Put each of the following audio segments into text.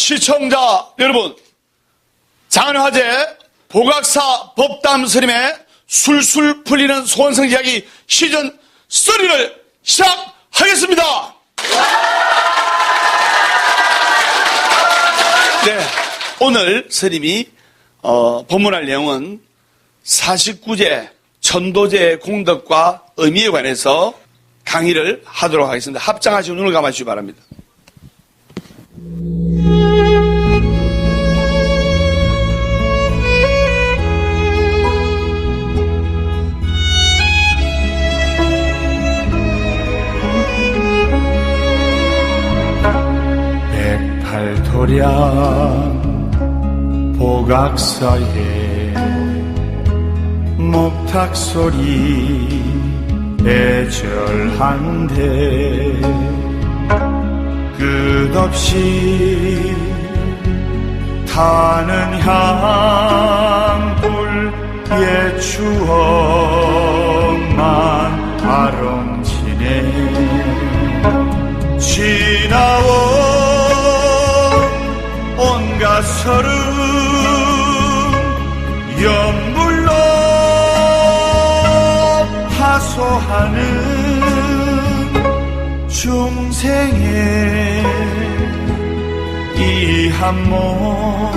시청자 여러분, 장안화제 복악사 법담 스님의 술술 풀리는 소원성 이야기 시즌 3를 시작하겠습니다. 네, 오늘 스님이 법문할 내용은 49제 천도제의 공덕과 의미에 관해서 강의를 하도록 하겠습니다. 합장하시고 눈을 감아주시기 바랍니다. 백팔도량 복악사에 목탁소리 애절한데 끝없이 타는 향불 옛 추억만 아롱지네 지나온 온갖 서름 연불로 하소하는 중생의 이 한 몸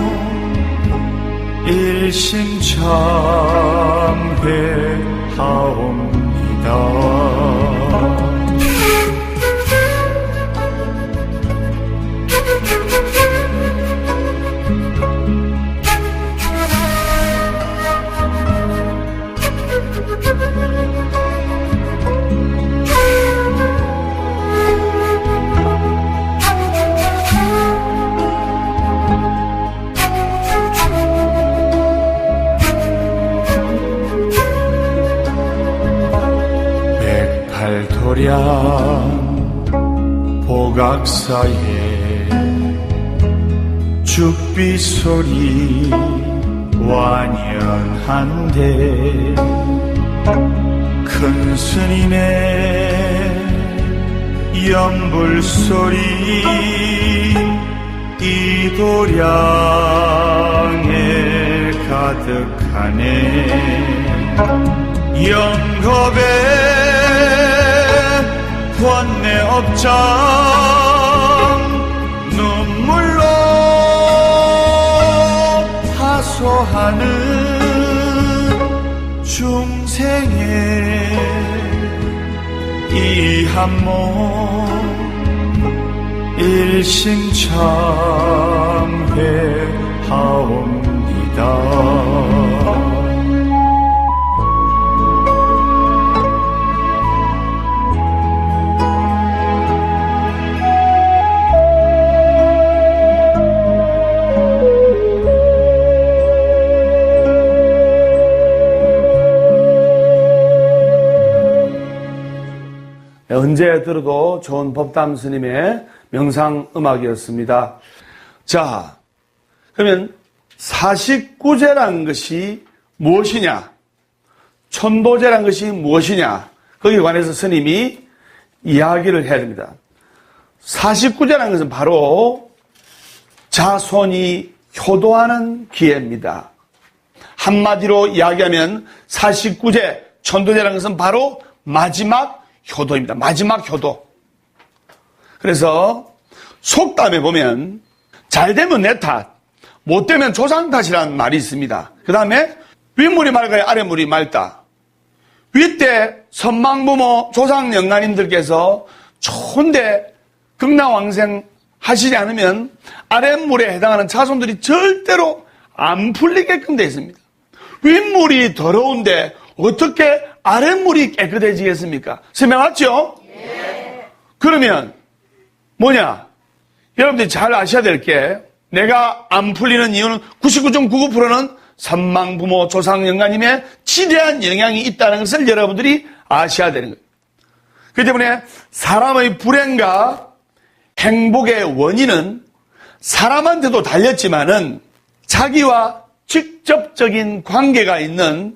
일심참회하옵니다. 백팔도량 복악사에 죽비소리 완연한데 큰 스님의 연불소리 이 도량에 가득하네 영겁에 권내 업장 눈물로 하소하는 중생의 이 한 몸 일심참회하옵니다. 언제 들어도 좋은 법담 스님의 명상음악이었습니다. 자, 그러면 49제란 것이 무엇이냐? 천도제란 것이 무엇이냐? 거기에 관해서 스님이 이야기를 해야 됩니다. 49제란 것은 바로 자손이 효도하는 기회입니다. 한마디로 이야기하면 49제 천도제란 것은 바로 마지막 효도입니다. 마지막 효도. 그래서 속담에 보면 잘 되면 내 탓, 못 되면 조상 탓이라는 말이 있습니다. 그 다음에 윗물이 맑아야 아랫물이 맑다. 윗대 선망부모 조상 영가님들께서 좋은데 극락왕생 하시지 않으면 아랫물에 해당하는 자손들이 절대로 안 풀리게끔 되어 있습니다. 윗물이 더러운데 어떻게 아랫물이 깨끗해지겠습니까? 설명 맞죠? 예. 그러면 뭐냐? 여러분들이 잘 아셔야 될 게 내가 안 풀리는 이유는 99.99%는 선망부모 조상영가님의 지대한 영향이 있다는 것을 여러분들이 아셔야 되는 거예요. 그렇기 때문에 사람의 불행과 행복의 원인은 사람한테도 달렸지만은 자기와 직접적인 관계가 있는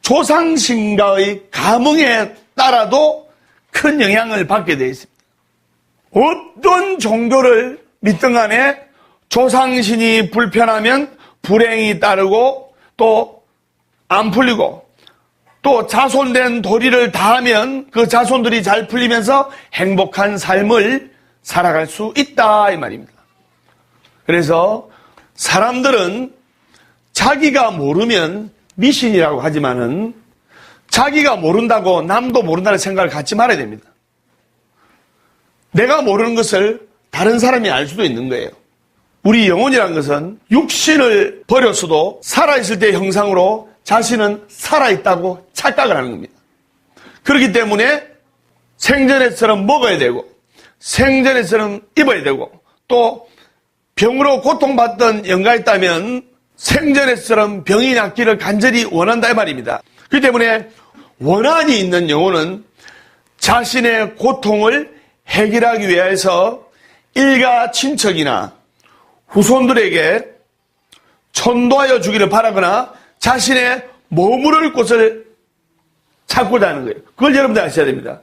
조상신과의 감흥에 따라도 큰 영향을 받게 되어 있습니다. 어떤 종교를 믿든 간에 조상신이 불편하면 불행이 따르고 또 안 풀리고 또 자손된 도리를 다하면 그 자손들이 잘 풀리면서 행복한 삶을 살아갈 수 있다 이 말입니다. 그래서 사람들은 자기가 모르면 미신이라고 하지만은 자기가 모른다고 남도 모른다는 생각을 갖지 말아야 됩니다. 내가 모르는 것을 다른 사람이 알 수도 있는 거예요. 우리 영혼이라는 것은 육신을 버렸어도 살아있을 때의 형상으로 자신은 살아있다고 착각을 하는 겁니다. 그렇기 때문에 생전에처럼 먹어야 되고 생전에처럼 입어야 되고 또 병으로 고통받던 영가가 있다면 생전에처럼 병이 낫기를 간절히 원한다 이 말입니다. 그렇기 때문에 원한이 있는 영혼은 자신의 고통을 해결하기 위해서 일가 친척이나 후손들에게 천도하여 주기를 바라거나 자신의 머무를 곳을 찾고자 하는 거예요. 그걸 여러분들 아셔야 됩니다.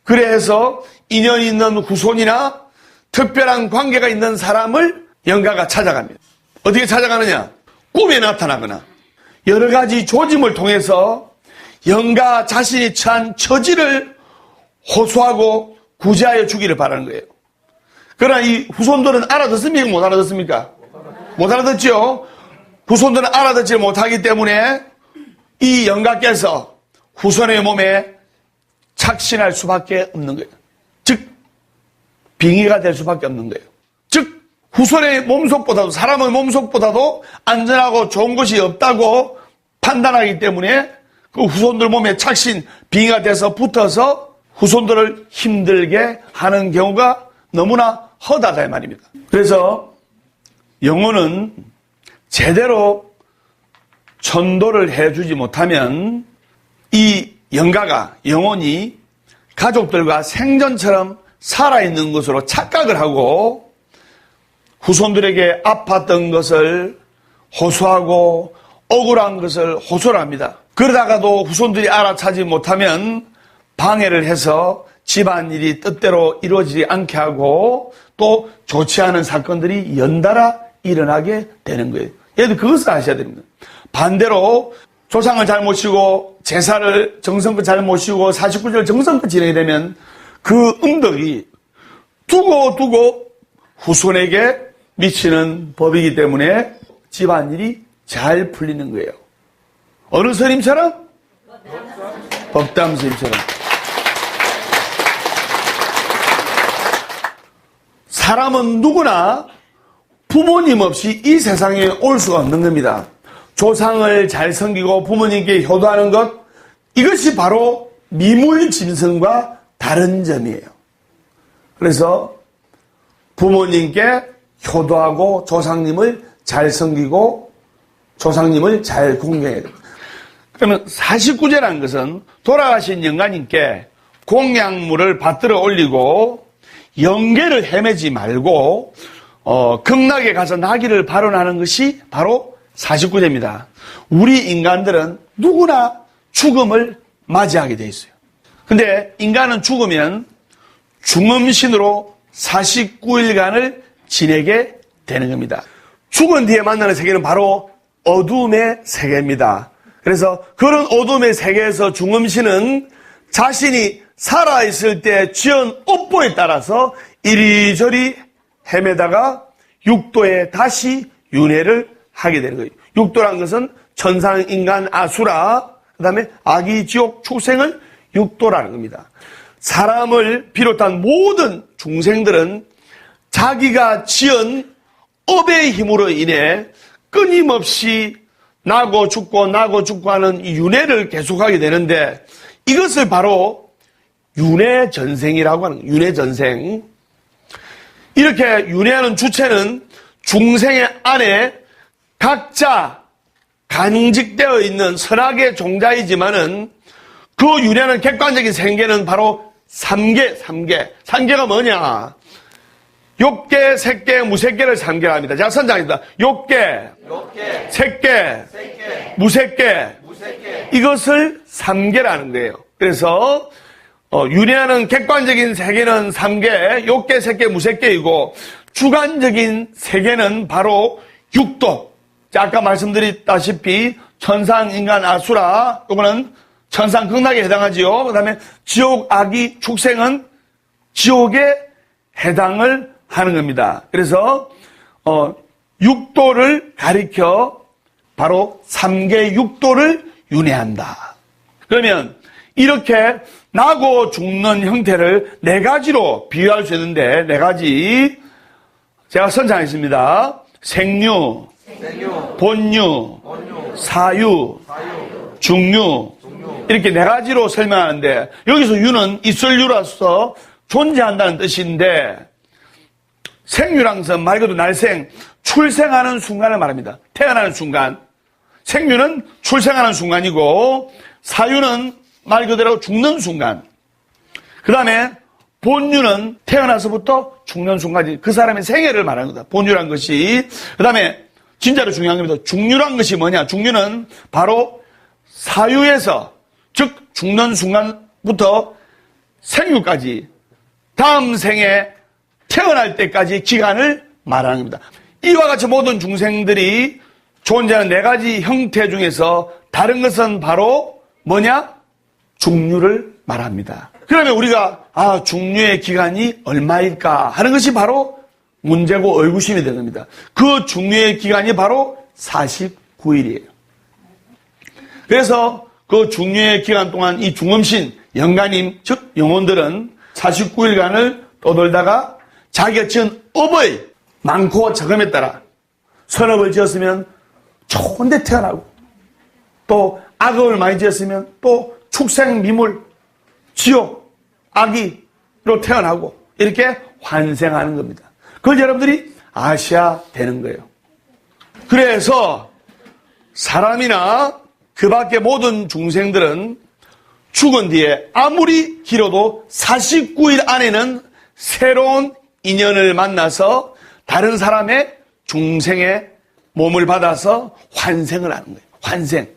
그래서 인연 있는 후손이나 특별한 관계가 있는 사람을 영가가 찾아갑니다. 어떻게 찾아가느냐? 꿈에 나타나거나 여러 가지 조짐을 통해서 영가 자신이 처한 처지를 호소하고 구제하여 주기를 바라는 거예요. 그러나 이 후손들은 알아듣습니까? 못 알아듣습니까? 못 알아듣죠? 후손들은 알아듣지 못하기 때문에 이 영가께서 후손의 몸에 착신할 수밖에 없는 거예요. 즉 빙의가 될 수밖에 없는 거예요. 즉 후손의 몸속보다도 사람의 몸속보다도 안전하고 좋은 것이 없다고 판단하기 때문에 그 후손들 몸에 착신 빙의가 돼서 붙어서 후손들을 힘들게 하는 경우가 너무나 허다다 이 말입니다. 그래서 영혼은 제대로 천도를 해주지 못하면 이 영가가 영혼이 가족들과 생전처럼 살아있는 것으로 착각을 하고 후손들에게 아팠던 것을 호소하고 억울한 것을 호소를 합니다. 그러다가도 후손들이 알아차지 못하면 방해를 해서 집안일이 뜻대로 이루어지지 않게 하고 또 좋지 않은 사건들이 연달아 일어나게 되는 거예요. 얘들 그것을 아셔야 됩니다. 반대로 조상을 잘 모시고 제사를 정성껏 잘 모시고 49절을 정성껏 지내게 되면 그 음덕이 두고 후손에게 미치는 법이기 때문에 집안일이 잘 풀리는 거예요. 어느 스님처럼? 법담 스님처럼. 사람은 누구나 부모님 없이 이 세상에 올 수가 없는 겁니다. 조상을 잘 섬기고 부모님께 효도하는 것, 이것이 바로 미물짐승과 다른 점이에요. 그래서 부모님께 효도하고 조상님을 잘 섬기고 조상님을 잘 공경해야 됩니다. 그러면 49제라는 것은 돌아가신 영가님께 공양물을 받들어 올리고 영계를 헤매지 말고 극락에 가서 나기를 발언하는 것이 바로 49제입니다. 우리 인간들은 누구나 죽음을 맞이하게 돼 있어요. 근데 인간은 죽으면 중음신으로 49일간을 지내게 되는 겁니다. 죽은 뒤에 만나는 세계는 바로 어둠의 세계입니다. 그래서 그런 어둠의 세계에서 중음신은 자신이 살아있을 때 지은 업보에 따라서 이리저리 헤매다가 육도에 다시 윤회를 하게 되는 거예요. 육도라는 것은 천상, 인간, 아수라, 그 다음에 아기, 지옥, 축생을 육도라는 겁니다. 사람을 비롯한 모든 중생들은 자기가 지은 업의 힘으로 인해 끊임없이 나고 죽고 하는 윤회를 계속하게 되는데 이것을 바로 윤회전생이라고 하는 거예요. 윤회전생. 이렇게 윤회하는 주체는 중생의 안에 각자 간직되어 있는 선악의 종자이지만은 그 윤회하는 객관적인 생계는 바로 삼계가 뭐냐? 욕계, 색계, 무색계를 삼계합니다. 제가 선장입니다. 욕계, 색계, 무색계. 이것을 삼계라는 거예요. 그래서 윤회하는 객관적인 세계는 삼계, 욕계, 색계, 무색계이고 주관적인 세계는 바로 육도. 자, 아까 말씀드렸다시피 천상, 인간, 아수라, 요거는 천상 극락에 해당하지요. 그 다음에 지옥, 악이, 축생은 지옥에 해당을 하는 겁니다. 그래서 육도를 가리켜 바로 3개 육도를 윤회한다. 그러면 이렇게 나고 죽는 형태를 4가지로 비유할 수 있는데 4가지 제가 선창했습니다. 생류, 본류, 사유, 중류 이렇게 4가지로 설명하는데 여기서 유는 있을유로서 존재한다는 뜻인데 생유란 것은 말 그대로 날생, 출생하는 순간을 말합니다. 태어나는 순간. 생유는 출생하는 순간이고 사유는 말 그대로 죽는 순간. 그 다음에 본유는 태어나서부터 죽는 순간이 그 사람의 생애를 말하는 거다. 본유란 것이. 그 다음에 진짜로 중요한 겁니다. 중유란 것이 뭐냐. 중유는 바로 사유에서 즉 죽는 순간부터 생유까지 다음 생에 태어날 때까지 기간을 말하는 겁니다. 이와 같이 모든 중생들이 존재하는 4가지 형태 중에서 다른 것은 바로 뭐냐? 중류를 말합니다. 그러면 우리가 중류의 기간이 얼마일까 하는 것이 바로 문제고 의구심이 되는 겁니다. 그 중류의 기간이 바로 49일이에요. 그래서 그 중류의 기간 동안 이 중음신, 영가님, 즉 영혼들은 49일간을 떠돌다가 자기가 지은 업의 많고 적음에 따라 선업을 지었으면 좋은 데 태어나고 또 악업을 많이 지었으면 또 축생, 미물, 지옥, 악이로 태어나고 이렇게 환생하는 겁니다. 그걸 여러분들이 아셔야 되는 거예요. 그래서 사람이나 그 밖의 모든 중생들은 죽은 뒤에 아무리 길어도 49일 안에는 새로운 인연을 만나서 다른 사람의 중생의 몸을 받아서 환생을 하는 거예요. 환생.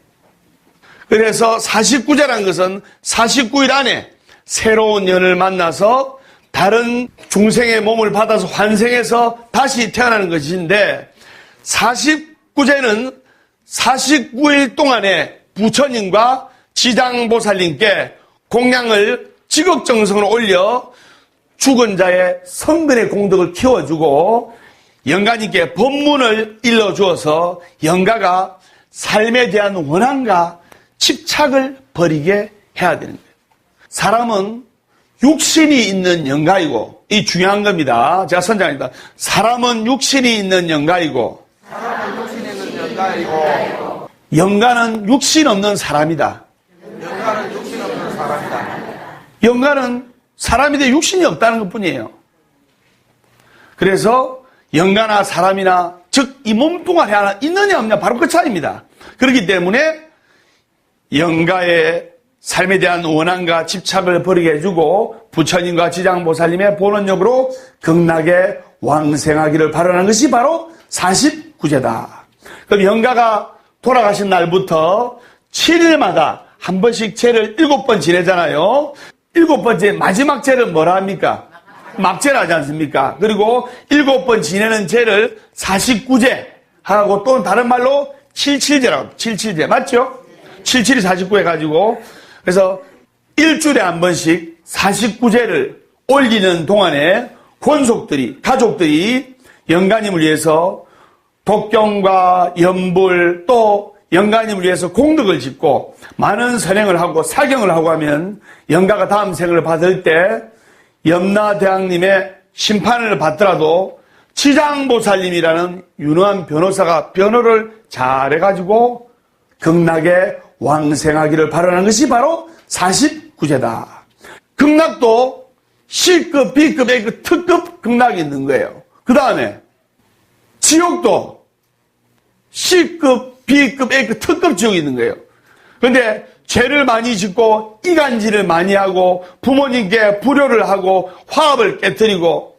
그래서 49제라는 것은 49일 안에 새로운 인연을 만나서 다른 중생의 몸을 받아서 환생해서 다시 태어나는 것인데 49제는 49일 동안에 부처님과 지장보살님께 공양을 지극정성으로 올려 죽은 자의 성근의 공덕을 키워주고 영가님께 법문을 일러주어서 영가가 삶에 대한 원한과 집착을 버리게 해야 되는 거예요. 사람은 육신이 있는 영가이고, 이 중요한 겁니다. 제가 선장입니다. 사람은 육신이 있는 영가이고, 영가는 육신 없는 사람이다. 영가는 사람인데 육신이 없다는 것 뿐이에요. 그래서 영가나 사람이나 즉 이 몸뚱아리 하나 있느냐 없느냐 바로 그 차이입니다. 그렇기 때문에 영가의 삶에 대한 원한과 집착을 버리게 해주고 부처님과 지장보살님의 본원력으로 극락에 왕생하기를 바라는 것이 바로 49제다. 그럼 영가가 돌아가신 날부터 7일마다 한 번씩 제를 7번 지내잖아요. 7번째 마지막 제를 뭐라 합니까? 막제를 하지 않습니까? 그리고 7번 지내는 제를 49제 하고 또 다른 말로 77제라고 77제 맞죠? 77이 49 해가지고 그래서 일주일에 한 번씩 49제를 올리는 동안에 권속들이 가족들이 영가님을 위해서 독경과 연불 또 영가님을 위해서 공덕을 짓고 많은 선행을 하고 사경을 하고 하면 영가가 다음 생을 받을 때 염라대왕님의 심판을 받더라도 지장보살님이라는 유능한 변호사가 변호를 잘해가지고 극락에 왕생하기를 바라는 것이 바로 49제다. 극락도 C급, B급, A급, 특급 극락이 있는 거예요. 그 다음에 지옥도 C급, B급, A급, 특급 지옥이 있는 거예요. 그런데 죄를 많이 짓고 이간질을 많이 하고 부모님께 불효를 하고 화합을 깨뜨리고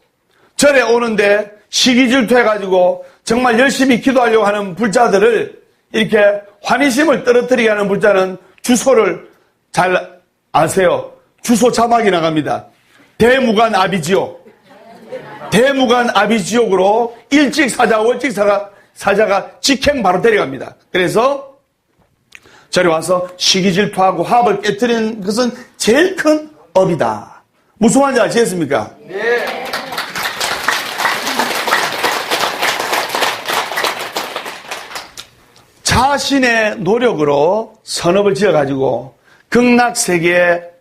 절에 오는데 시기질투해가지고 정말 열심히 기도하려고 하는 불자들을 이렇게 환희심을 떨어뜨리게 하는 불자는 주소를 잘 아세요. 주소 자막이 나갑니다. 대무관아비지옥. 대무관 아비지옥으로 일찍 사자와 월찍 사자가 직행 바로 데려갑니다. 그래서 저리 와서 시기 질투하고 화합을 깨뜨리는 것은 제일 큰 업이다. 무슨 말인지 아시겠습니까? 네. 자신의 노력으로 선업을 지어가지고 극락세계에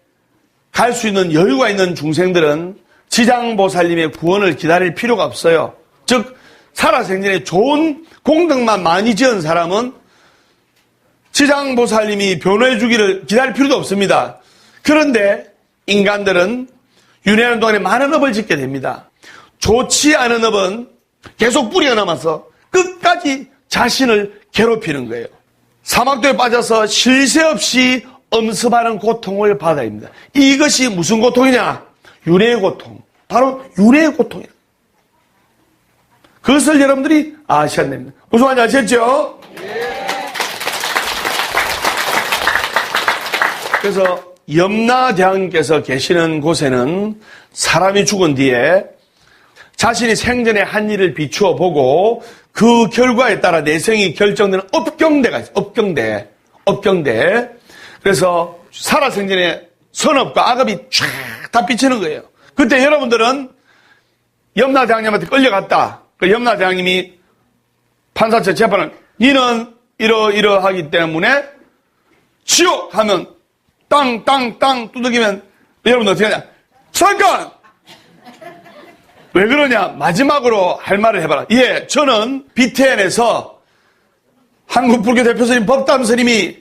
갈 수 있는 여유가 있는 중생들은 지장보살님의 구원을 기다릴 필요가 없어요. 즉 살아생전에 좋은 공덕만 많이 지은 사람은 지장보살님이 변호해 주기를 기다릴 필요도 없습니다. 그런데 인간들은 윤회하는 동안에 많은 업을 짓게 됩니다. 좋지 않은 업은 계속 뿌리가 남아서 끝까지 자신을 괴롭히는 거예요. 사막도에 빠져서 쉴 새 없이 엄습하는 고통을 받아야 합니다. 이것이 무슨 고통이냐? 윤회의 고통. 바로 윤회의 고통이에요. 그것을 여러분들이 아셔야 됩니다. 무슨 말인지 아셨죠? 그래서 염라대왕께서 계시는 곳에는 사람이 죽은 뒤에 자신이 생전에 한 일을 비추어 보고 그 결과에 따라 내생이 결정되는 업경대가 있어요. 업경대. 그래서 살아생전에 선업과 악업이 쫙 다 비치는 거예요. 그때 여러분들은 염라대왕님한테 끌려갔다. 그 염라대왕님이 판사처 재판을 니는 이러하기 때문에 지옥 하면 땅 두들기면 여러분들 어떻게 하냐? 잠깐! 왜 그러냐? 마지막으로 할 말을 해봐라. 예, 저는 BTN에서 한국불교 대표스님 법담스님이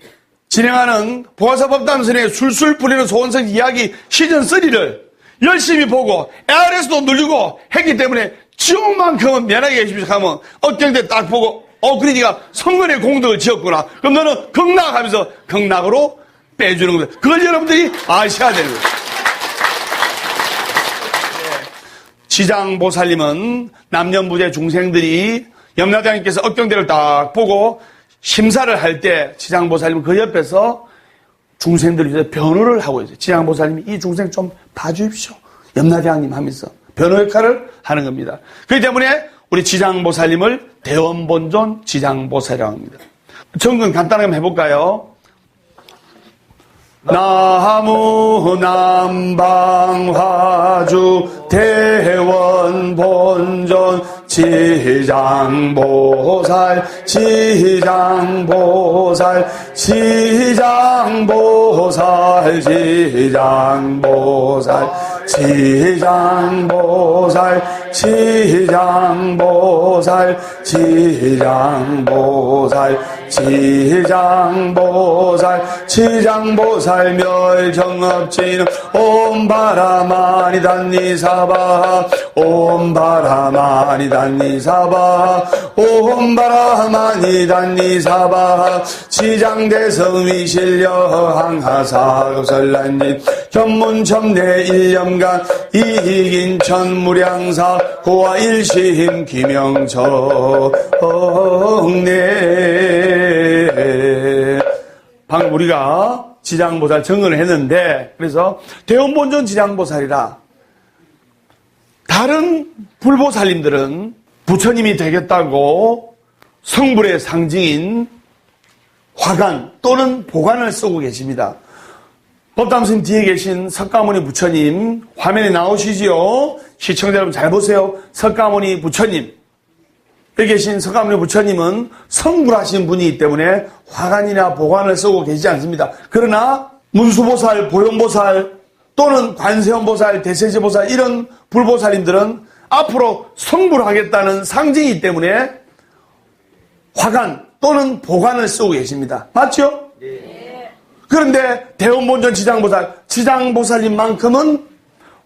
진행하는 보아사 법담스님의 술술 뿌리는 소원성 이야기 시즌3를 열심히 보고 ARS도 누르고 했기 때문에 지옥만큼은 면하게 계십시오 하면 업경대 딱 보고 그러니까 성근의 공덕을 지었구나. 그럼 너는 극락하면서 극락으로 빼주는 겁니다. 그걸 여러분들이 아셔야 되는 거예요. 지장보살님은 남녀무제 중생들이 염라대왕님께서 업경대를 딱 보고 심사를 할 때 지장보살님은 그 옆에서 중생들을 위해서 변호를 하고 있어요. 지장보살님이 이 중생 좀 봐주십시오. 염라대왕님 하면서 변호 역할을 하는 겁니다. 그렇기 때문에 우리 지장보살님을 대원본존 지장보살이라고 합니다. 정근 간단하게 한번 해볼까요? 나무 남방화주 대원본존 지장보살 지장보살 멸정업지는 옴바라마니 단니사바 옴바라마니 단니사바 지장대성 위실려 항하사급설란진 견문첨내 1년간 이익인천무량사 고아 일심 김영정네. 방금 우리가 지장보살 정언을 했는데, 그래서 대원본존 지장보살이라 다른 불보살님들은 부처님이 되겠다고 성불의 상징인 화관 또는 보관을 쓰고 계십니다. 법담스님 뒤에 계신 석가모니 부처님 화면에 나오시지요? 시청자 여러분 잘 보세요. 석가모니 부처님, 여기 계신 석가모니 부처님은 성불하신 분이기 때문에 화관이나 보관을 쓰고 계시지 않습니다. 그러나 문수보살, 보현보살 또는 관세음보살, 대세지보살 이런 불보살님들은 앞으로 성불하겠다는 상징이기 때문에 화관 또는 보관을 쓰고 계십니다. 맞죠? 네. 그런데 대원본존 지장보살님만큼은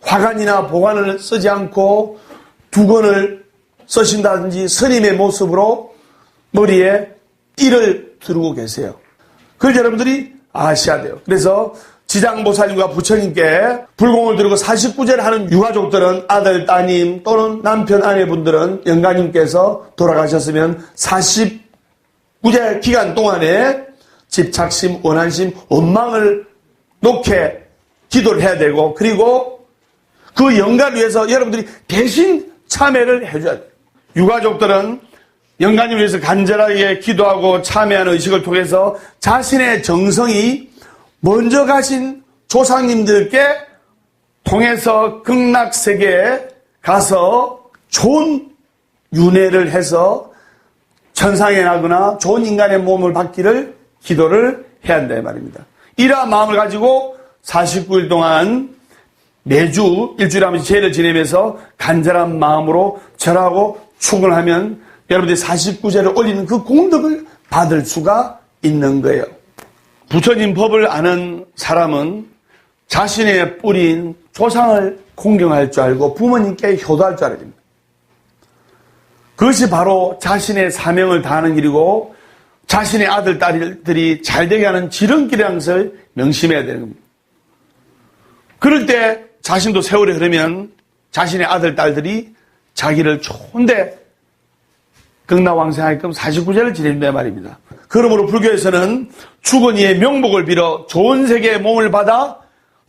화관이나 보관을 쓰지 않고 두건을 쓰신다든지 스님의 모습으로 머리에 띠를 두르고 계세요. 그걸 여러분들이 아셔야 돼요. 그래서 지장보살님과 부처님께 불공을 들고 49제를 하는 유가족들은 아들, 따님 또는 남편, 아내분들은 영가님께서 돌아가셨으면 49제 기간 동안에 집착심, 원한심, 원망을 놓게 기도를 해야 되고, 그리고 그 영가를 위해서 여러분들이 대신 참여를 해줘야 돼요. 유가족들은 영가님을 위해서 간절하게 기도하고 참여하는 의식을 통해서 자신의 정성이 먼저 가신 조상님들께 통해서 극락세계에 가서 좋은 윤회를 해서 천상에 나거나 좋은 인간의 몸을 받기를 기도를 해야 한다 이 말입니다. 이러한 마음을 가지고 49일 동안 매주 일주일에 한 번씩 제를 지내면서 간절한 마음으로 절하고 축원하면 여러분들이 49제를 올리는 그 공덕을 받을 수가 있는 거예요. 부처님 법을 아는 사람은 자신의 뿌리인 조상을 공경할 줄 알고 부모님께 효도할 줄 알아야 됩니다. 그것이 바로 자신의 사명을 다하는 길이고 자신의 아들, 딸들이 잘되게 하는 지름길이라는 것을 명심해야 되는 겁니다. 그럴 때 자신도 세월이 흐르면 자신의 아들, 딸들이 자기를 좋은데 극락왕생하게끔 49제를 지낸다 말입니다. 그러므로 불교에서는 죽은 이의 명복을 빌어 좋은 세계의 몸을 받아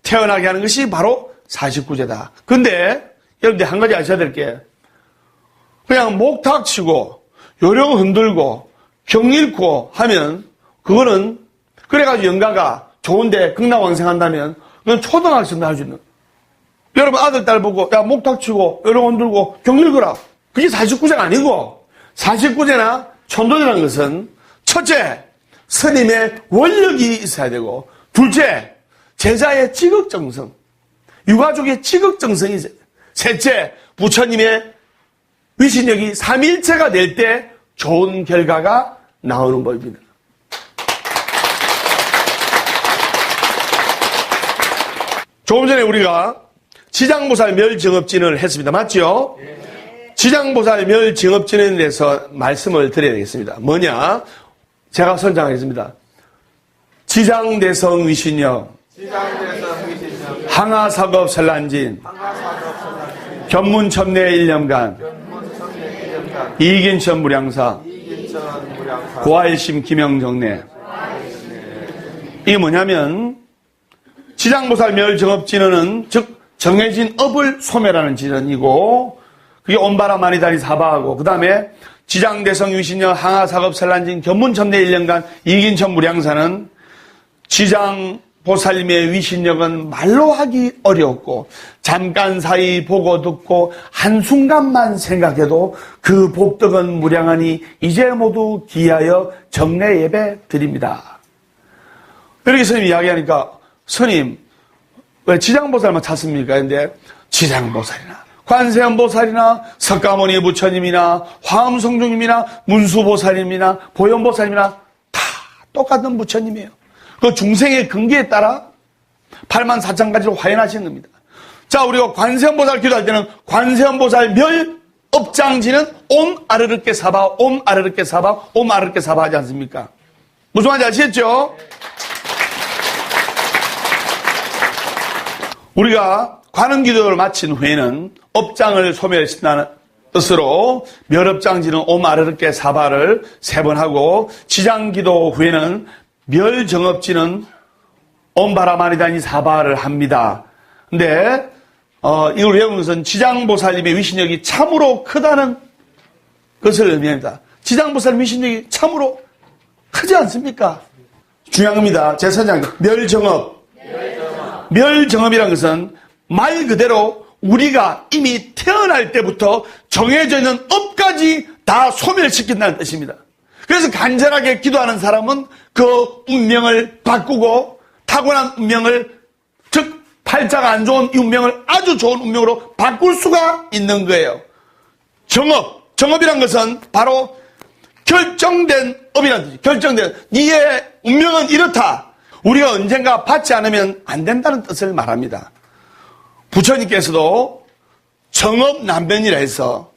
태어나게 하는 것이 바로 49제다. 근데 여러분들 한 가지 아셔야 될 게 그냥 목탁 치고 요령 흔들고 경 읽고 하면 그거는 그래가지고 영가가 좋은데 극락왕생한다면 그건 초등학생도 할 수 있는 여러분 아들 딸 보고 야 목탁 치고 요령 흔들고 경 읽어라. 그게 49제가 아니고 49제나 천도제라는 것은 첫째 스님의 원력이 있어야 되고 둘째 제자의 지극정성 유가족의 지극정성이 있어야 돼요. 셋째 부처님의 위신력이 삼일체가 될 때 좋은 결과가 나오는 법입니다. 조금 전에 우리가 지장보살 멸정업진을 했습니다. 맞죠? 지장보살 멸정업진에 대해서 말씀을 드려야 되겠습니다. 뭐냐? 제가 선장하겠습니다. 지장대성 위신력, 항하사급 설란진, 견문첨내 일념간, 이긴천 무량사, 고아일심 김영정내. 이게 뭐냐면 지장보살 멸정업진언은 즉 정해진 업을 소멸하는 진언이고 그게 온바라마니다니 사바하고 그 다음에 지장대성 위신여 항하사급 설란진 견문첨내 일념간 이긴천 무량사는 지장보살님의 위신력은 말로 하기 어렵고 잠깐 사이 보고 듣고 한순간만 생각해도 그 복덕은 무량하니 이제 모두 기하여 정례 예배 드립니다. 이렇게 스님이 이야기하니까 스님 왜 지장보살만 찾습니까? 근데 지장보살이나 관세음보살이나 석가모니 부처님이나 화엄성중님이나 문수보살님이나 보현보살님이나 다 똑같은 부처님이에요. 그 중생의 근기에 따라 8만 4천 가지로 화연하시는 겁니다. 자, 우리가 관세음보살 기도할 때는 관세음보살 멸 업장지는 옴 아르르께 사바, 옴 아르르께 사바, 옴 아르르께 사바 하지 않습니까? 무슨 말인지 아시겠죠? 우리가 관음 기도를 마친 후에는 업장을 소멸시킨다는 뜻으로 멸업장지는 옴 아르르께 사바를 3번 하고 지장기도 후에는 멸정업지는 옴바라마니다니 사바를 합니다. 근데 이걸 외우는 것은 지장보살님의 위신력이 참으로 크다는 것을 의미합니다. 지장보살 위신력이 참으로 크지 않습니까? 중요한 겁니다. 제 선장 멸정업. 멸정업이라는 것은 말 그대로 우리가 이미 태어날 때부터 정해져 있는 업까지 다 소멸시킨다는 뜻입니다. 그래서 간절하게 기도하는 사람은 그 운명을 바꾸고 타고난 운명을 즉 팔자가 안 좋은 이 운명을 아주 좋은 운명으로 바꿀 수가 있는 거예요. 정업이란 것은 바로 결정된 업이라는 뜻이에요. 결정된 네의 운명은 이렇다. 우리가 언젠가 받지 않으면 안 된다는 뜻을 말합니다. 부처님께서도 정업난변이라 해서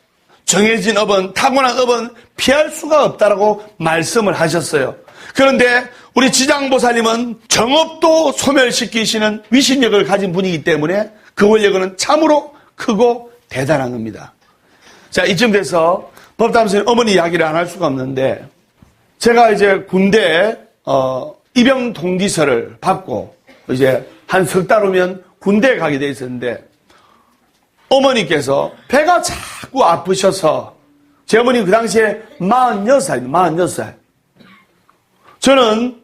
정해진 업은 타고난 업은 피할 수가 없다라고 말씀을 하셨어요. 그런데 우리 지장보살님은 정업도 소멸시키시는 위신력을 가진 분이기 때문에 그 원력은 참으로 크고 대단한 겁니다. 자, 이쯤 돼서 법담선생님 어머니 이야기를 안 할 수가 없는데 제가 이제 군대에 입영 통지서를 받고 이제 한 석 달 후면 군대에 가게 돼 있었는데 어머니께서 배가 자꾸 아프셔서 제 어머니 그 당시에 46살입니다. 46살. 저는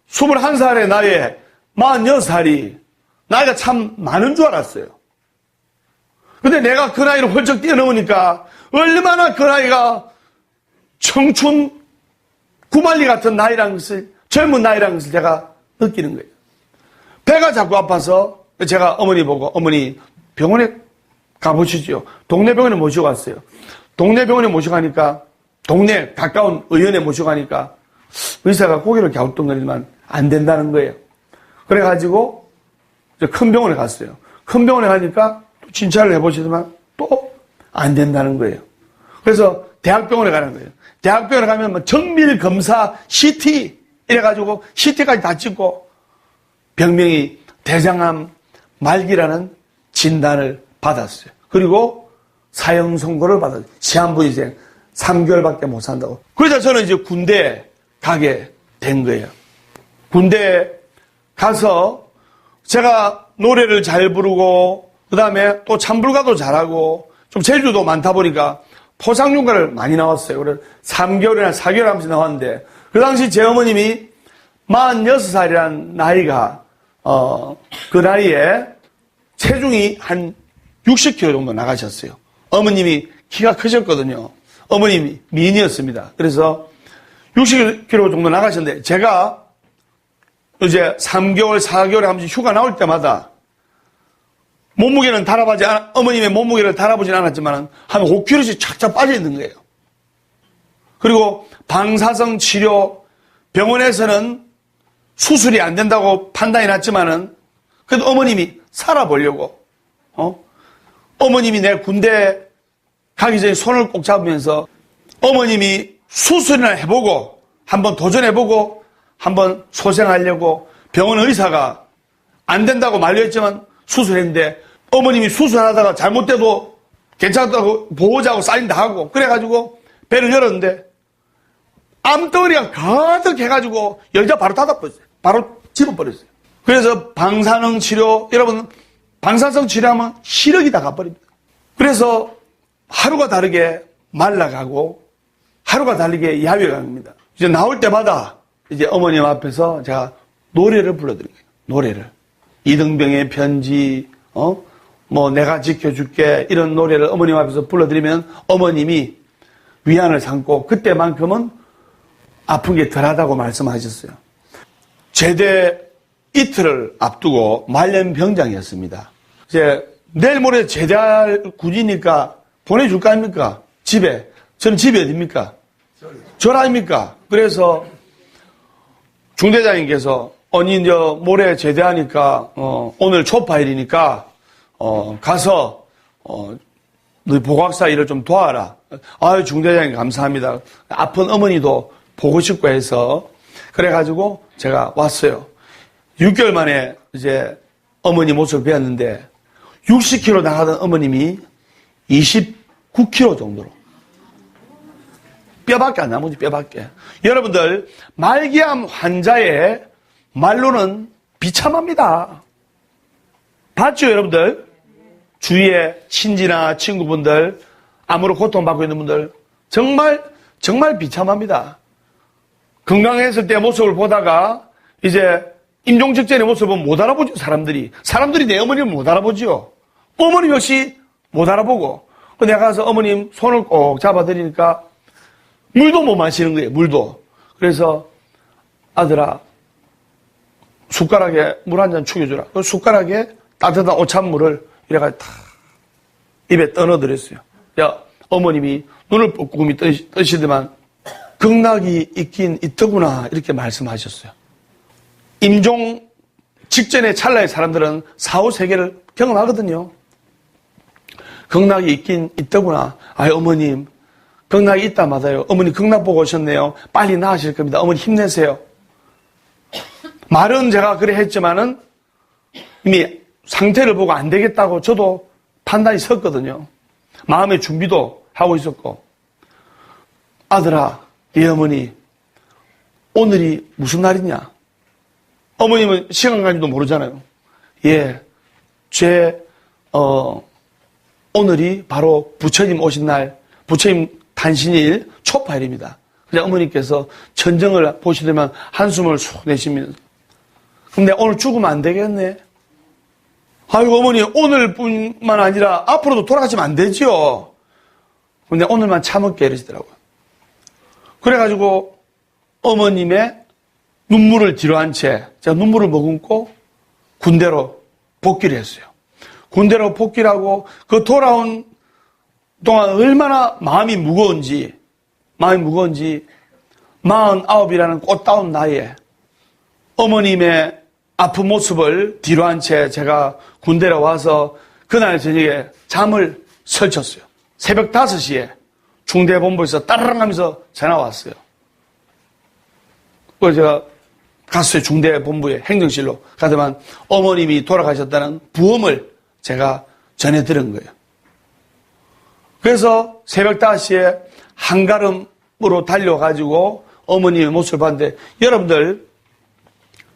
21살의 나이에 46살이 나이가 참 많은 줄 알았어요. 근데 내가 그 나이를 훌쩍 뛰어넘으니까 얼마나 그 나이가 청춘 구만리 같은 나이라는 것을, 젊은 나이라는 것을 제가 느끼는 거예요. 배가 자꾸 아파서 제가 어머니 보고, 어머니 병원에 가보시죠. 동네 병원에 모시고 갔어요. 동네 병원에 모시고 가니까, 동네 가까운 의원에 모시고 가니까 의사가 고개를 갸우뚱거리지만 안 된다는 거예요. 그래가지고 큰 병원에 갔어요. 큰 병원에 가니까 진찰을 해보시지만 또 안 된다는 거예요. 그래서 대학병원에 가는 거예요. 대학병원에 가면 뭐 정밀 검사, CT 이래가지고 CT까지 다 찍고 병명이 대장암 말기라는 진단을 받았어요. 그리고 사형 선고를 받았어요. 시한부 이제 3개월밖에 못 산다고. 그래서 저는 이제 군대에 가게 된 거예요. 군대에 가서 제가 노래를 잘 부르고 그 다음에 또 참불가도 잘하고 좀 재주도 많다 보니까 포상휴가를 많이 나왔어요. 그래서 3개월이나 4개월 하면서 나왔는데 그 당시 제 어머님이 46살이라는 나이가 그 나이에 체중이 한 60kg 정도 나가셨어요. 어머님이 키가 크셨거든요. 어머님이 미인이었습니다. 그래서 60kg 정도 나가셨는데 제가 이제 3개월, 4개월 하면서 휴가 나올 때마다 몸무게는 어머님의 몸무게를 달아보진 않았지만 한 5kg씩 착착 빠져 있는 거예요. 그리고 방사성 치료 병원에서는 수술이 안 된다고 판단이 났지만은 그래도 어머님이 살아보려고 어머님이 내 군대 가기 전에 손을 꼭 잡으면서 어머님이 수술이나 해보고 한번 도전해보고 한번 소생하려고 병원 의사가 안 된다고 말렸지만 수술했는데 어머님이 수술하다가 잘못돼도 괜찮다고 보호자하고 사인 다 하고 그래가지고 배를 열었는데 암덩어리가 가득 해가지고 열자 바로 닫아버렸어요. 바로 집어버렸어요. 그래서 방사능 치료, 여러분 방사성 치료하면 시력이 다 가버립니다. 그래서 하루가 다르게 말라가고 하루가 다르게 야위가 갑니다. 이제 나올 때마다 이제 어머님 앞에서 제가 노래를 불러드린 거예요. 노래를. 이등병의 편지, 뭐 내가 지켜줄게 이런 노래를 어머님 앞에서 불러드리면 어머님이 위안을 삼고 그때만큼은 아픈 게 덜하다고 말씀하셨어요. 제대 이틀을 앞두고 말년병장이었습니다. 이제 내일 모레 제대할 군이니까 보내줄까 합니까? 집에. 저는 집이 어딥니까? 절 아닙니까? 그래서 중대장님께서 언니 이제 모레 제대하니까 오늘 초파일이니까 가서 너희 보각사 일을 좀 도와라. 아유 중대장님 감사합니다. 아픈 어머니도 보고 싶고 해서 그래가지고 제가 왔어요. 6개월 만에 이제 어머니 모습을 뵈었는데 60kg 나가던 어머님이 29kg 정도로 뼈밖에 안 남은지 뼈밖에. 여러분들 말기암 환자의 말로는 비참합니다. 봤죠 여러분들? 주위에 친지나 친구분들 암으로 고통받고 있는 분들 정말 비참합니다. 건강했을 때 모습을 보다가 이제 임종 직전의 모습은 못 알아보죠. 사람들이 내 어머님을 못 알아보죠. 어머님 역시 못 알아보고 내가 가서 어머님 손을 꼭 잡아드리니까 물도 못 마시는 거예요. 물도. 그래서 아들아 숟가락에 물 한 잔 죽여주라. 그 숟가락에 따뜻한 오찬물을 이래가 탁 입에 떠넣어드렸어요. 야 어머님이 눈을 뻐꾸미 뜨시더만 극락이 있긴 있더구나 이렇게 말씀하셨어요. 임종 직전의 찰나의 사람들은 사후세계를 경험하거든요. 극락이 있긴 있더구나. 아이 어머님 극락이 있다마다요. 어머니 극락 보고 오셨네요. 빨리 나으실 겁니다. 어머니 힘내세요. 말은 제가 그래 했지만은 이미 상태를 보고 안 되겠다고 저도 판단이 섰거든요. 마음의 준비도 하고 있었고 아들아 예 어머니 오늘이 무슨 날이냐? 어머님은 시간 가지도 모르잖아요. 예, 제 오늘이 바로 부처님 오신 날, 부처님 단신일 초파일입니다. 그래서 어머니께서 천정을 보시려면 한숨을 쑥 내쉬면서, 근데 오늘 죽으면 안 되겠네. 아이고, 어머니, 오늘뿐만 아니라 앞으로도 돌아가시면 안 되지요. 근데 오늘만 참을게 이러시더라고요. 그래가지고 어머님의 눈물을 뒤로 한 채 제가 눈물을 머금고 군대로 복귀를 했어요. 군대로 복귀를 하고 그 돌아온 동안 얼마나 마음이 무거운지 49이라는 꽃다운 나이에 어머님의 아픈 모습을 뒤로 한 채 제가 군대로 와서 그날 저녁에 잠을 설쳤어요. 새벽 5시에 중대본부에서 따르릉 하면서 전화 왔어요. 그래서 제가 갔어요. 중대본부에 행정실로 가더만 어머님이 돌아가셨다는 부음을 제가 전해 들은 거예요. 그래서 새벽 5시에 한가름으로 달려가지고 어머님의 모습을 봤는데, 여러분들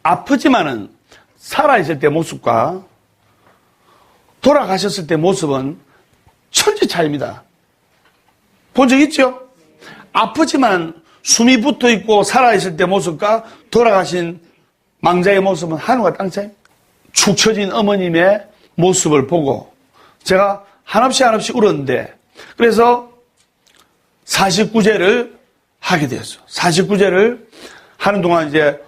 아프지만은 살아있을 때 모습과 돌아가셨을 때 모습은 천지 차이입니다. 본 적 있죠? 아프지만 숨이 붙어 있고 살아있을 때 모습과 돌아가신 망자의 모습은 하늘과 땅 차이입니다. 축 처진 어머님의 모습을 보고 제가 한없이 울었는데, 그래서 49제를 하게 되었어요. 49제를 하는 동안 이제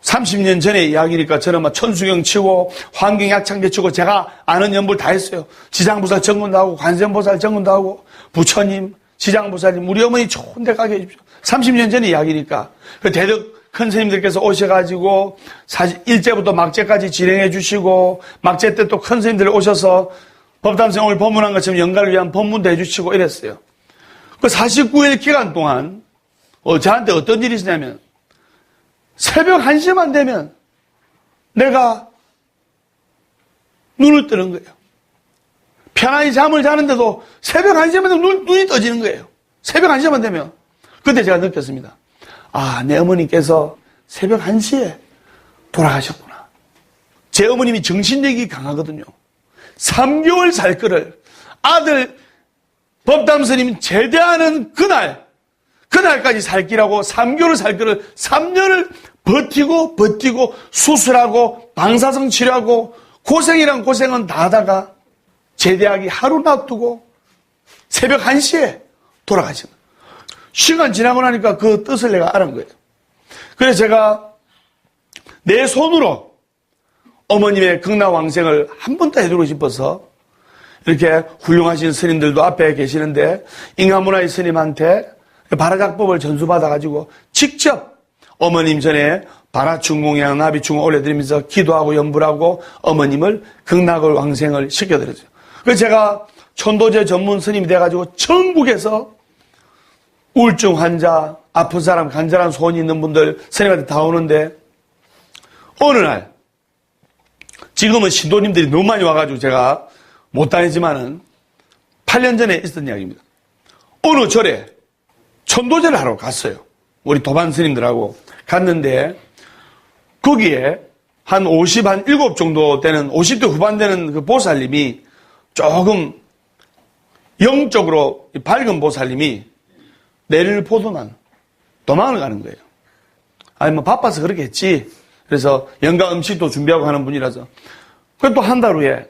30년 전의 이야기니까 저는 막 천수경 치고 환경약창제 치고 제가 아는 연불 다 했어요. 지장보살 정문도 하고 관세음보살 정문도 하고 부처님, 지장보살님, 우리 어머니 좋은 데 가게 해주십시오. 30년 전의 이야기니까. 그 대덕 큰 스님들께서 오셔가지고 일제부터 막제까지 진행해 주시고, 막제 때 또 큰 스님들 오셔서 법담생 오늘 법문한 것처럼 영가를 위한 법문도 해주시고 이랬어요. 그 49일 기간 동안 저한테 어떤 일이 있었냐면, 새벽 1시만 되면 내가 눈을 뜨는 거예요. 편안히 잠을 자는데도 새벽 1시만 되면 눈이 떠지는 거예요. 새벽 1시만 되면. 그때 제가 느꼈습니다. 아, 내 어머니께서 새벽 1시에 돌아가셨구나. 제 어머님이 정신력이 강하거든요. 3개월 살 거를 아들 법담스님 제대하는 그날까지 살기라고 3개월 살 거를 3년을 버티고 수술하고 방사성 치료하고 고생이란 고생은 다 하다가 제대하기 하루 놔두고 새벽 1시에 돌아가신 거예요. 시간 지나고 나니까 그 뜻을 내가 알은 거예요. 그래서 제가 내 손으로 어머님의 극락왕생을 한 번 더 해주고 싶어서 이렇게 훌륭하신 스님들도 앞에 계시는데 인간문화의 스님한테 발화작법을 전수받아가지고 직접 어머님 전에 발화충공이나 나비충공 올려드리면서 기도하고 연불하고 어머님을 극락을 왕생을 시켜드렸어요. 그래서 제가 천도제 전문 스님이 돼가지고 전국에서 우울증 환자, 아픈 사람, 간절한 소원이 있는 분들 스님한테 다 오는데, 어느 날 지금은 신도님들이 너무 많이 와가지고 제가 못 다니지만은 8년 전에 있었던 이야기입니다. 어느 절에 천도제를 하러 갔어요. 우리 도반 스님들하고 갔는데 거기에 한 57 정도 되는 50대 후반 되는 그 보살님이 조금 영적으로 밝은 보살님이 내를 보더만 도망을 가는 거예요. 아니 뭐 바빠서 그렇겠지. 그래서 연가 음식도 준비하고 하는 분이라서. 그래서 또 한 달 후에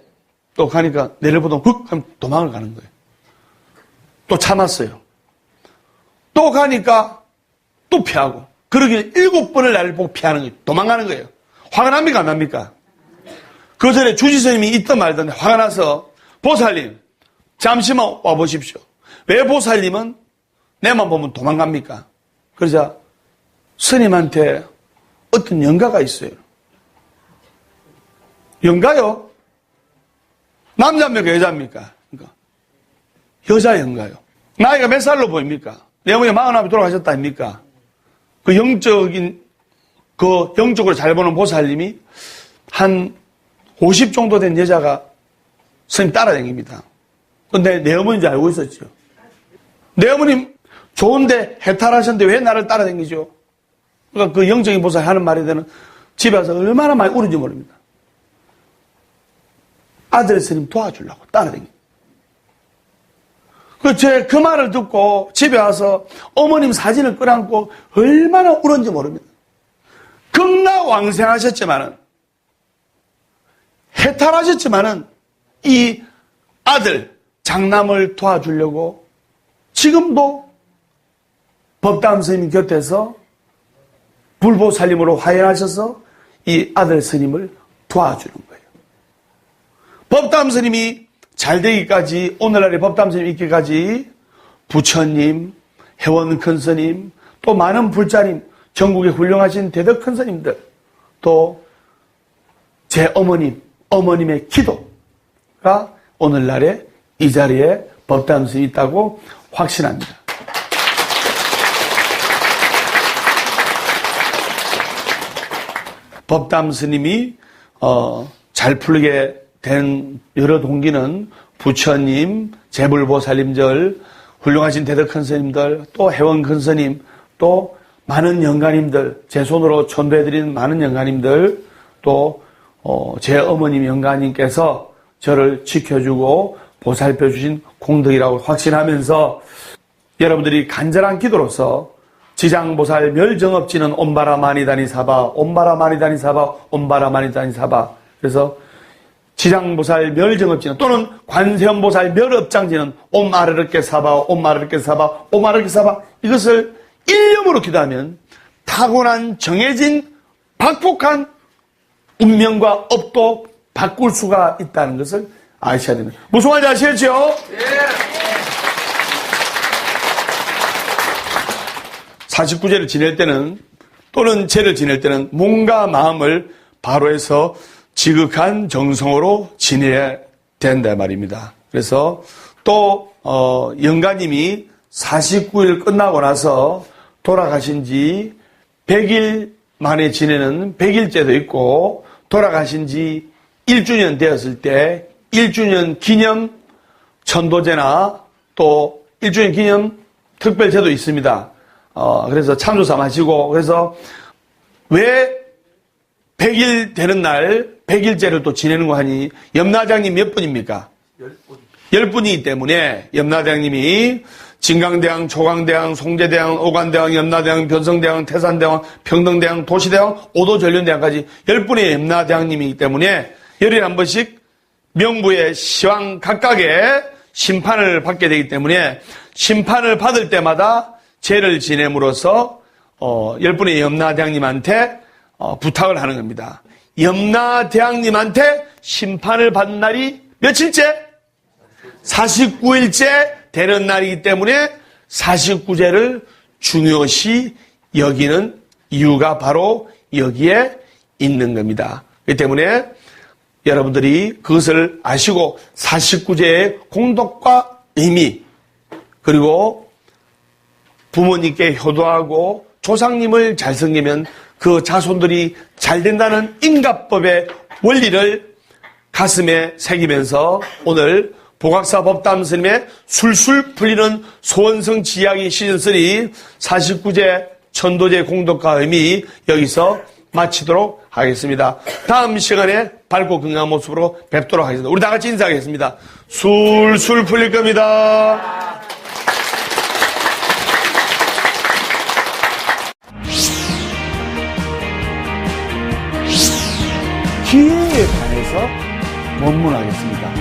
또 가니까 내를 보더만 훅 하면 도망을 가는 거예요. 또 참았어요. 또 가니까 또 피하고. 그러기에 7번을 나를 보고 피하는 거예요. 도망가는 거예요. 화가 납니까 안 납니까? 그 전에 주지스님이 있던 말던데 화가 나서 보살님 잠시만 와보십시오. 왜 보살님은 내만 보면 도망갑니까? 그러자 스님한테 어떤 영가가 있어요. 영가요? 남자입니까 여자입니까? 그러니까 여자 영가요. 나이가 몇 살로 보입니까? 내 어머니 49이 돌아가셨다 아닙니까? 그 영적으로 잘 보는 보살님이 한 50 정도 된 여자가 스님 따라다닙니다. 근데 내 어머니인 줄 알고 있었죠. 내 어머님 좋은데 해탈하셨는데 왜 나를 따라다니죠? 그러니까 그 영적인 보살이 하는 말에 대한 집에 와서 얼마나 많이 울은지 모릅니다. 아들 스님 도와주려고 따라다닙니다. 그 말을 듣고 집에 와서 어머님 사진을 끌어안고 얼마나 울었는지 모릅니다. 극락왕생하셨지만은, 해탈하셨지만은, 이 아들, 장남을 도와주려고 지금도 법담 스님 곁에서 불보살림으로 화해하셔서 이 아들 스님을 도와주는 거예요. 법담 스님이 잘 되기까지, 오늘날의 법담 스님 있기까지 부처님, 해원 큰 스님, 또 많은 불자님, 전국에 훌륭하신 대덕 큰 스님들, 또 제 어머님의 기도가 오늘날의 이 자리에 법담 스님이 있다고 확신합니다. 법담 스님이 잘 풀리게 된 여러 동기는 부처님, 재불보살님들, 훌륭하신 대덕 큰 스님들, 또 해원 큰 스님, 또 많은 영가님들, 제 손으로 전도해드리는 많은 영가님들, 또 제 어머님 영가님께서 저를 지켜주고 보살펴주신 공덕이라고 확신하면서 여러분들이 간절한 기도로서 지장보살 멸정업지는 옴바라 마니다니 사바, 옴바라 마니다니 사바, 옴바라 마니다니 사바. 그래서 지장보살 멸정업지는 또는 관세음보살 멸업장지는 옴아르르께 사바, 옴아르르께 사바, 옴아르르께 사바. 이것을 일념으로 기도하면 타고난 정해진 박복한 운명과 업도 바꿀 수가 있다는 것을 아셔야 됩니다. 무슨 말인지 아시겠죠? 예. 49제를 지낼 때는 또는 제를 지낼 때는 몸과 마음을 바로 해서 지극한 정성으로 지내야 된다 말입니다. 그래서 또 영가님이 49일 끝나고 나서 돌아가신 지 100일 만에 지내는 100일째도 있고 돌아가신 지 1주년 되었을 때 1주년 기념 천도제나 또 1주년 기념 특별제도 있습니다. 그래서 참조 삼으시고, 그래서 왜 100일 되는 날 100일째를 또 지내는 거 하니, 염라대왕님 몇 분입니까? 10분이기 때문에 염라대왕님이 진강대왕, 조강대왕, 송제대왕, 오관대왕, 염라대왕, 변성대왕, 태산대왕, 평등대왕, 도시대왕, 오도전륜대왕까지 10분의 염라대왕님이기 때문에 열흘에 한 번씩 명부의 시왕 각각의 심판을 받게 되기 때문에 심판을 받을 때마다 제를 지냄으로써 10분의 염라대왕님한테 부탁을 하는 겁니다. 염라대왕님한테 심판을 받는 날이 며칠째? 49일째 되는 날이기 때문에 49제를 중요시 여기는 이유가 바로 여기에 있는 겁니다. 그렇기 때문에 여러분들이 그것을 아시고 49제의 공덕과 의미, 그리고 부모님께 효도하고 조상님을 잘 섬기면 그 자손들이 잘 된다는 인가법의 원리를 가슴에 새기면서 오늘 보각사 법담 스님의 술술 풀리는 소원성 지약이 시즌3 49제 천도제 공덕과 의미 여기서 마치도록 하겠습니다. 다음 시간에 밝고 건강한 모습으로 뵙도록 하겠습니다. 우리 다 같이 인사하겠습니다. 술술 풀릴 겁니다. 기회에 관해서 원문하겠습니다.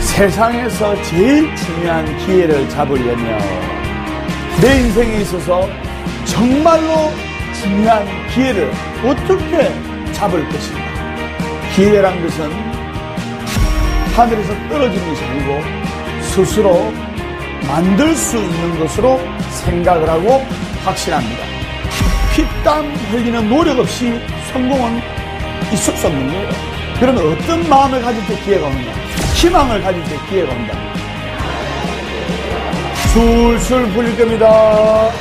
세상에서 제일 중요한 기회를 잡으려면 내 인생에 있어서 정말로 중요한 기회를 어떻게 잡을 것인가. 기회란 것은 하늘에서 떨어지는 것이 아니고 스스로 만들 수 있는 것으로 생각을 하고 확신합니다. 피땀 흘리는 노력 없이 성공은 있을 수 없는 거예요. 그러면 어떤 마음을 가질 때 기회가 오느냐? 희망을 가질 때 기회가 온다. 술술 풀릴 겁니다.